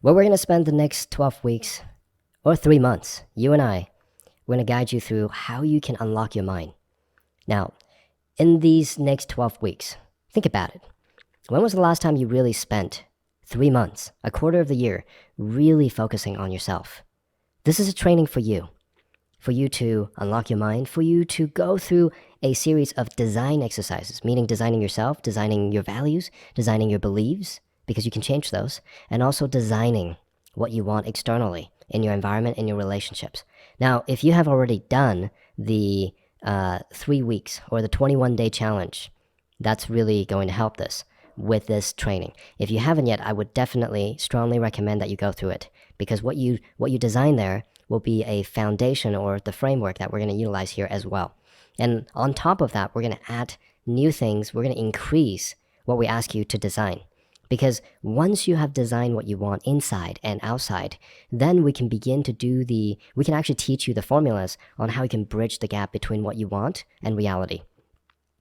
Where we're going to spend the next 12 weeks or 3 months, you and I, we're going to guide you through how you can unlock your mind. Now, in these next 12 weeks, think about it. When was the last time you really spent 3 months, a quarter of the year, really focusing on yourself? This is a training for you to unlock your mind, for you to go through a series of design exercises, meaning designing yourself, designing your values, designing your beliefs, because you can change those, and also designing what you want externally in your environment, in your relationships. Now, if you have already done the 3 weeks or the 21-day challenge, that's really going to help this with this training. If you haven't yet, I would definitely strongly recommend that you go through it, because what you design there will be a foundation or the framework that we're going to utilize here as well. And on top of that, we're going to add new things. We're going to increase what we ask you to design. Because once you have designed what you want inside and outside, then we can begin to we can actually teach you the formulas on how you can bridge the gap between what you want and reality.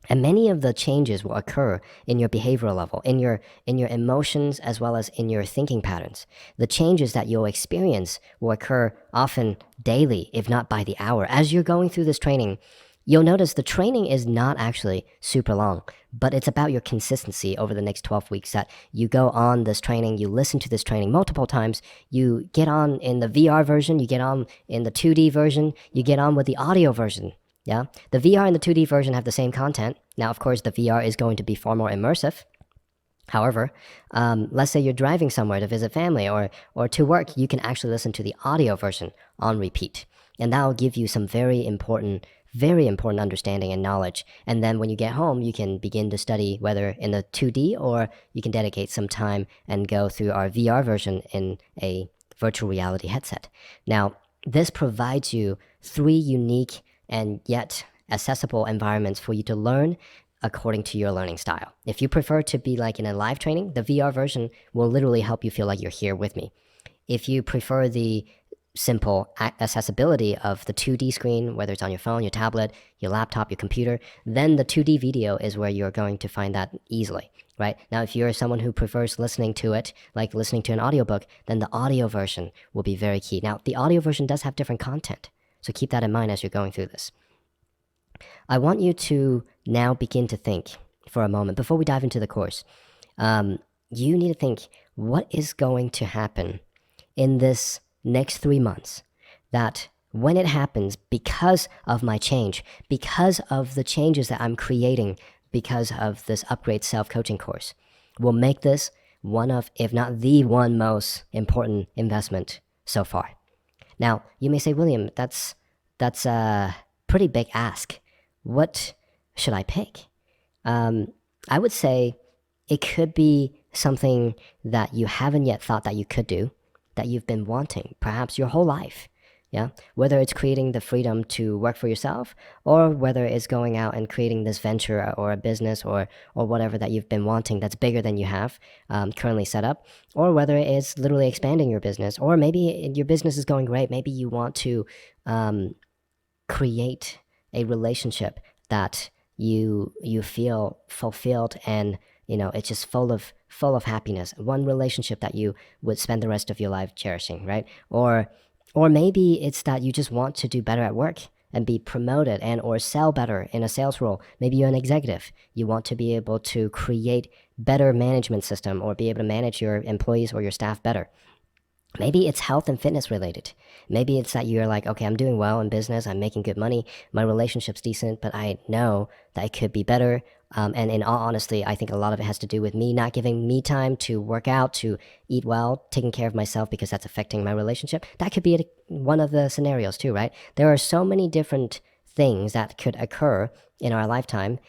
And many of the changes will occur in your behavioral level, in your emotions, as well as in your thinking patterns. The changes that you'll experience will occur often daily, if not by the hour. As you're going through this training, you'll notice the training is not actually super long, but it's about your consistency over the next 12 weeks, that you go on this training, you listen to this training multiple times, you get on in the VR version, you get on in the 2D version, you get on with the audio version. Yeah, the VR and the 2D version have the same content. Now, of course, the VR is going to be far more immersive. However, let's say you're driving somewhere to visit family or to work, you can actually listen to the audio version on repeat. And that will give you some very important understanding and knowledge. And then when you get home, you can begin to study whether in the 2D, or you can dedicate some time and go through our VR version in a virtual reality headset. Now, this provides you 3 unique and yet accessible environments for you to learn according to your learning style. If you prefer to be like in a live training, the VR version will literally help you feel like you're here with me. If you prefer the simple accessibility of the 2D screen, whether it's on your phone, your tablet, your laptop, your computer, then the 2D video is where you're going to find that easily, right? Now, if you're someone who prefers listening to it, like listening to an audiobook, then the audio version will be very key. Now, the audio version does have different content, so keep that in mind as you're going through this. I want you to now begin to think for a moment before we dive into the course. You need to think, what is going to happen in this next 3 months that when it happens, because of my change, because of the changes that I'm creating, because of this upgrade self-coaching course, will make this one of, if not the one most important investment so far. Now, you may say, William, that's a pretty big ask. What should I pick? I would say it could be something that you haven't yet thought that you could do, that you've been wanting, perhaps your whole life. Yeah, whether it's creating the freedom to work for yourself, or whether it's going out and creating this venture or a business or whatever that you've been wanting that's bigger than you have currently set up, or whether it's literally expanding your business, or maybe your business is going great. Maybe you want to create a relationship that you feel fulfilled, and it's just full of happiness. One relationship that you would spend the rest of your life cherishing, right? Or maybe it's that you just want to do better at work and be promoted and or sell better in a sales role. Maybe you're an executive. You want to be able to create better management system or be able to manage your employees or your staff better. Maybe it's health and fitness related. Maybe it's that you're like, okay, I'm doing well in business, I'm making good money, my relationship's decent, but I know that it could be better. And in all honesty, I think a lot of it has to do with me not giving me time to work out, to eat well, taking care of myself, because that's affecting my relationship. That could be one of the scenarios too, right? There are so many different things that could occur in our lifetime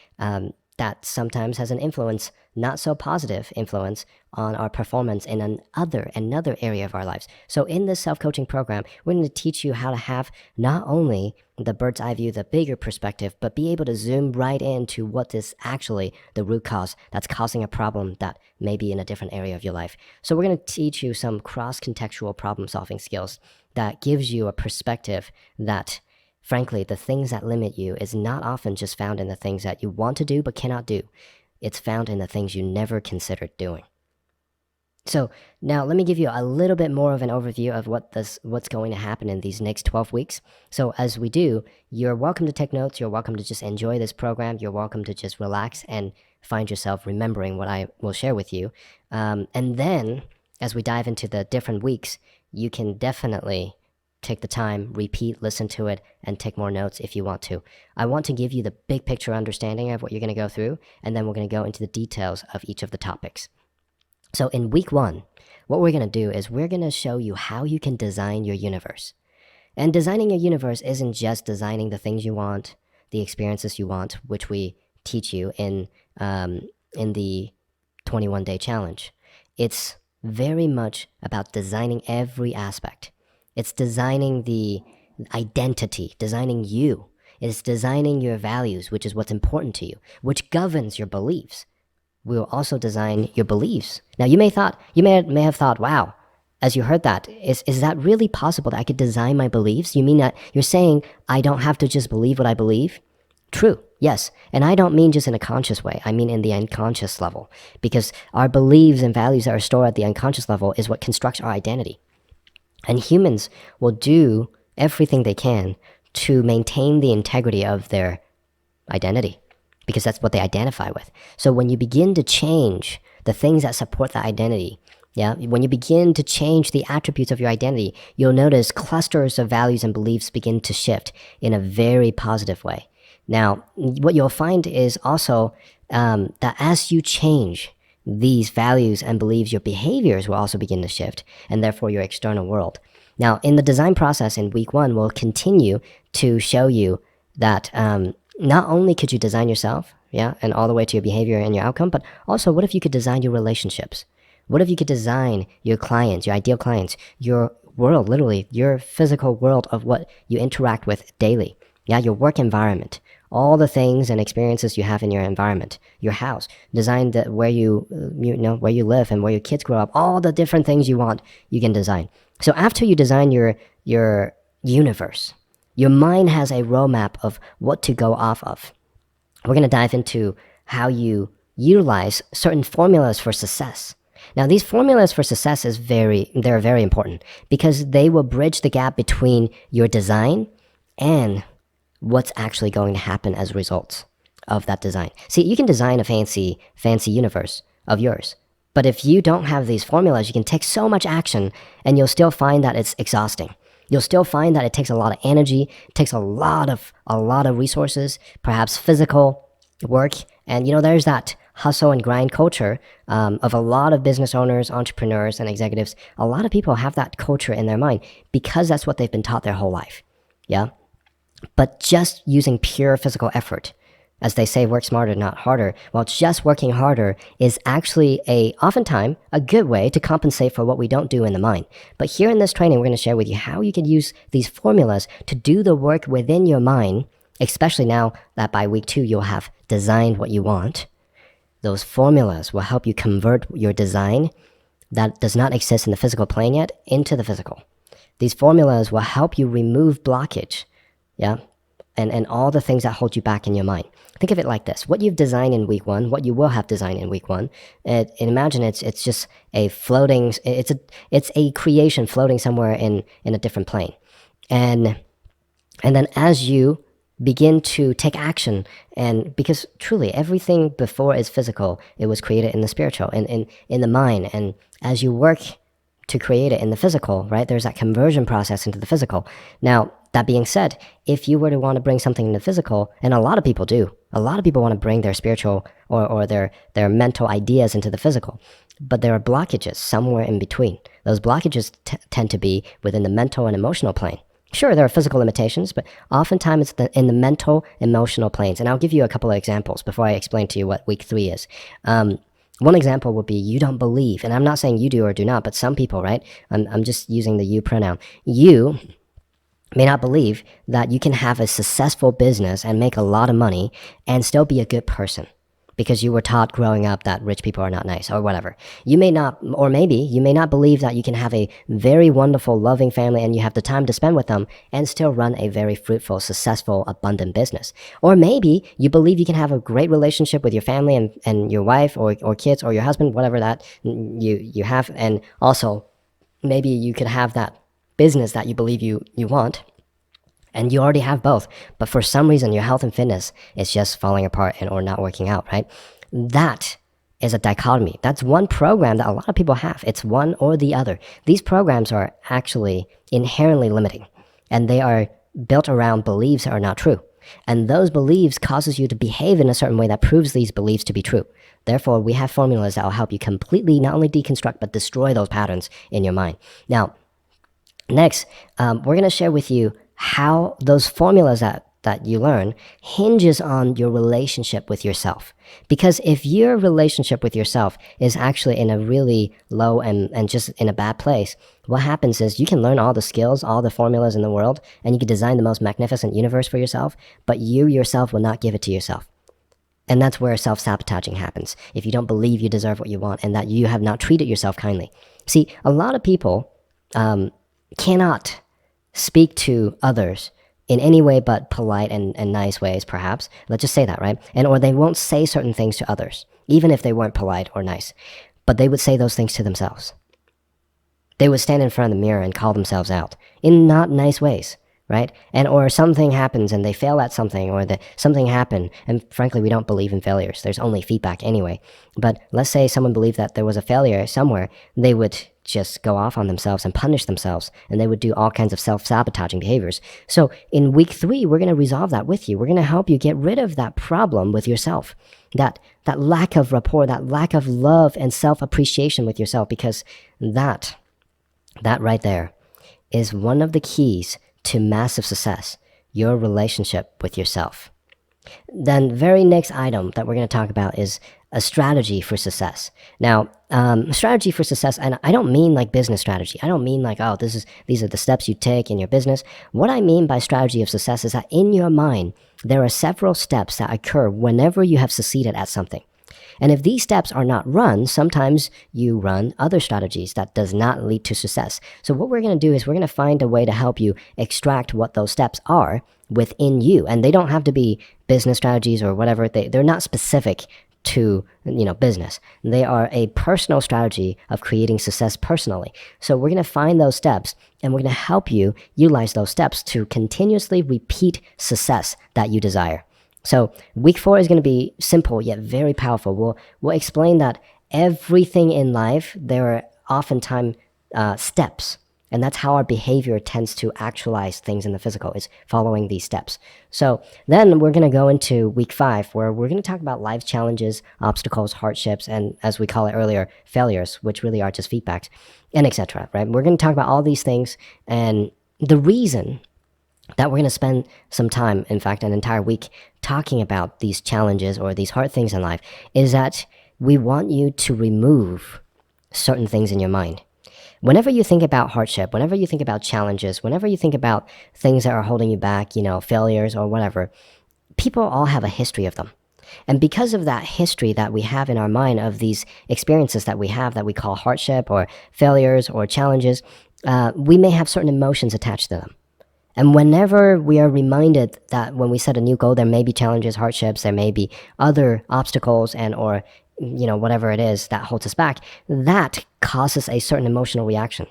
that sometimes has an influence, not so positive influence, on our performance in another area of our lives. So in this self-coaching program, we're going to teach you how to have not only the bird's eye view, the bigger perspective, but be able to zoom right into what is actually the root cause that's causing a problem that may be in a different area of your life. So we're going to teach you some cross-contextual problem-solving skills that gives you a perspective that, frankly, the things that limit you is not often just found in the things that you want to do but cannot do. It's found in the things you never considered doing. So now let me give you a little bit more of an overview of what's going to happen in these next 12 weeks. So as we do, you're welcome to take notes. You're welcome to just enjoy this program. You're welcome to just relax and find yourself remembering what I will share with you. And then as we dive into the different weeks, you can definitely take the time, repeat, listen to it, and take more notes if you want to. I want to give you the big picture understanding of what you're going to go through, and then we're going to go into the details of each of the topics. So in week 1, what we're going to do is we're going to show you how you can design your universe. And designing your universe isn't just designing the things you want, the experiences you want, which we teach you in the 21-day challenge. It's very much about designing every aspect. It's designing the identity, designing you. It's designing your values, which is what's important to you, which governs your beliefs. We will also design your beliefs. Now, you may have thought, wow, as you heard that, is that really possible that I could design my beliefs? You mean that you're saying I don't have to just believe what I believe? True, yes. And I don't mean just in a conscious way. I mean in the unconscious level. Because our beliefs and values that are stored at the unconscious level is what constructs our identity. And humans will do everything they can to maintain the integrity of their identity, because that's what they identify with. So when you begin to change the things that support that identity, when you begin to change the attributes of your identity, you'll notice clusters of values and beliefs begin to shift in a very positive way. Now, what you'll find is also that as you change these values and beliefs, your behaviors will also begin to shift, and therefore your external world. Now, in the design process in week 1, we'll continue to show you that not only could you design yourself, and all the way to your behavior and your outcome, but also what if you could design your relationships? What if you could design your clients, your ideal clients, your world, literally your physical world of what you interact with daily? Your work environment, all the things and experiences you have in your environment, your house, design where you live and where your kids grow up, all the different things you want, you can design. So after you design your universe, your mind has a roadmap of what to go off of. We're going to dive into how you utilize certain formulas for success. Now, these formulas for success they're very important because they will bridge the gap between your design and what's actually going to happen as a result of that design. See, you can design a fancy universe of yours, but if you don't have these formulas, you can take so much action and you'll still find that it's exhausting. You'll still find that it takes a lot of energy, it takes a lot of resources, perhaps physical work. And there's that hustle and grind culture of a lot of business owners, entrepreneurs, and executives. A lot of people have that culture in their mind because that's what they've been taught their whole life. But just using pure physical effort, as they say, work smarter, not harder. Well, just working harder is actually oftentimes a good way to compensate for what we don't do in the mind. But here in this training, we're going to share with you how you can use these formulas to do the work within your mind, especially now that by week 2, you'll have designed what you want. Those formulas will help you convert your design that does not exist in the physical plane yet into the physical. These formulas will help you remove blockage, and all the things that hold you back in your mind. Think of it like this. What you've designed in week 1, what you will have designed in week 1, imagine it's just a floating, it's a creation floating somewhere in a different plane. And then as you begin to take action, and because truly everything before is physical, it was created in the spiritual, in the mind. And as you work to create it in the physical, right, there's that conversion process into the physical. Now, that being said, if you were to want to bring something into physical, and a lot of people do, a lot of people want to bring their spiritual or their mental ideas into the physical, but there are blockages somewhere in between. Those blockages tend to be within the mental and emotional plane. Sure, there are physical limitations, but oftentimes it's in the mental, emotional planes. And I'll give you a couple of examples before I explain to you what week 3 is. One example would be you don't believe, and I'm not saying you do or do not, but some people, right? I'm just using the you pronoun. You may not believe that you can have a successful business and make a lot of money and still be a good person. because you were taught growing up that rich people are not nice or whatever. You may not, or maybe you may not believe that you can have a very wonderful, loving family and you have the time to spend with them and still run a very fruitful, successful, abundant business. Or maybe you believe you can have a great relationship with your family and your wife or kids or your husband, whatever that you have. And also maybe you could have that business that you believe you want, and you already have both, but for some reason your health and fitness is just falling apart or not working out, right? That is a dichotomy. That's one program that a lot of people have. It's one or the other. These programs are actually inherently limiting, and they are built around beliefs that are not true. And those beliefs causes you to behave in a certain way that proves these beliefs to be true. Therefore, we have formulas that will help you completely not only deconstruct, but destroy those patterns in your mind. Now, next, we're going to share with you how those formulas that you learn hinges on your relationship with yourself. Because if your relationship with yourself is actually in a really low and just in a bad place, what happens is you can learn all the skills, all the formulas in the world, and you can design the most magnificent universe for yourself, but you yourself will not give it to yourself. And that's where self-sabotaging happens. If you don't believe you deserve what you want and that you have not treated yourself kindly. See, a lot of people cannot speak to others in any way but polite and nice ways, perhaps. Let's just say that, right? And or they won't say certain things to others, even if they weren't polite or nice. But they would say those things to themselves. They would stand in front of the mirror and call themselves out in not nice ways, right? And or something happens and they fail at something, or that something happened. And frankly, we don't believe in failures. There's only feedback anyway. But let's say someone believed that there was a failure somewhere, they would just go off on themselves and punish themselves, and they would do all kinds of self-sabotaging behaviors. So in week 3, we're going to resolve that with you. We're going to help you get rid of that problem with yourself, that lack of rapport, that lack of love and self-appreciation with yourself, because that right there is one of the keys to massive success, your relationship with yourself. Then very next item that we're going to talk about is a strategy for success. Now, strategy for success, and I don't mean like business strategy. I don't mean like, oh, these are the steps you take in your business. What I mean by strategy of success is that in your mind, there are several steps that occur whenever you have succeeded at something. And if these steps are not run, sometimes you run other strategies that does not lead to success. So what we're going to do is we're going to find a way to help you extract what those steps are within you. And they don't have to be business strategies or whatever. They're not specific to business. They are a personal strategy of creating success personally. So we're going to find those steps, and we're going to help you utilize those steps to continuously repeat success that you desire. So week 4 is going to be simple yet very powerful. We'll explain that everything in life, there are oftentimes steps. And that's how our behavior tends to actualize things in the physical, is following these steps. So then we're going to go into week 5, where we're going to talk about life challenges, obstacles, hardships, and as we call it earlier, failures, which really are just feedbacks, and etc. Right? We're going to talk about all these things, and the reason that we're going to spend some time, in fact, an entire week, talking about these challenges or these hard things in life is that we want you to remove certain things in your mind. Whenever you think about hardship, whenever you think about challenges, whenever you think about things that are holding you back, failures or whatever, people all have a history of them. And because of that history that we have in our mind of these experiences that we have that we call hardship or failures or challenges, we may have certain emotions attached to them. And whenever we are reminded that when we set a new goal, there may be challenges, hardships, there may be other obstacles and or whatever it is that holds us back, that causes a certain emotional reaction.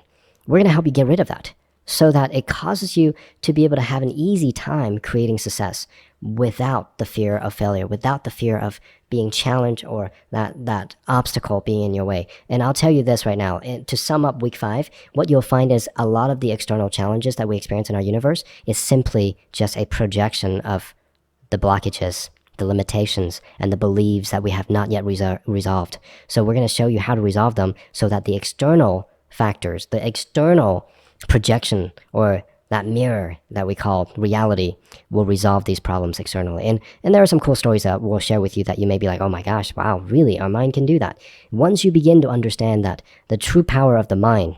We're going to help you get rid of that so that it causes you to be able to have an easy time creating success without the fear of failure, without the fear of being challenged or that obstacle being in your way. And I'll tell you this right now, to sum up week 5, what you'll find is a lot of the external challenges that we experience in our universe is simply just a projection of the blockages, the limitations, and the beliefs that we have not yet resolved. So we're going to show you how to resolve them so that the external factors, the external projection or that mirror that we call reality will resolve these problems externally. And there are some cool stories that we'll share with you that you may be like, oh my gosh, wow, really? Our mind can do that. Once you begin to understand that the true power of the mind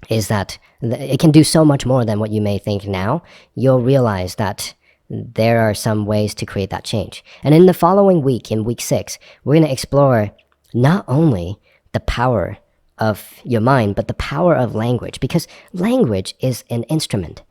is that it can do so much more than what you may think now, you'll realize that there are some ways to create that change. And in the following week, in week 6, we're going to explore not only the power of your mind, but the power of language, because language is an instrument.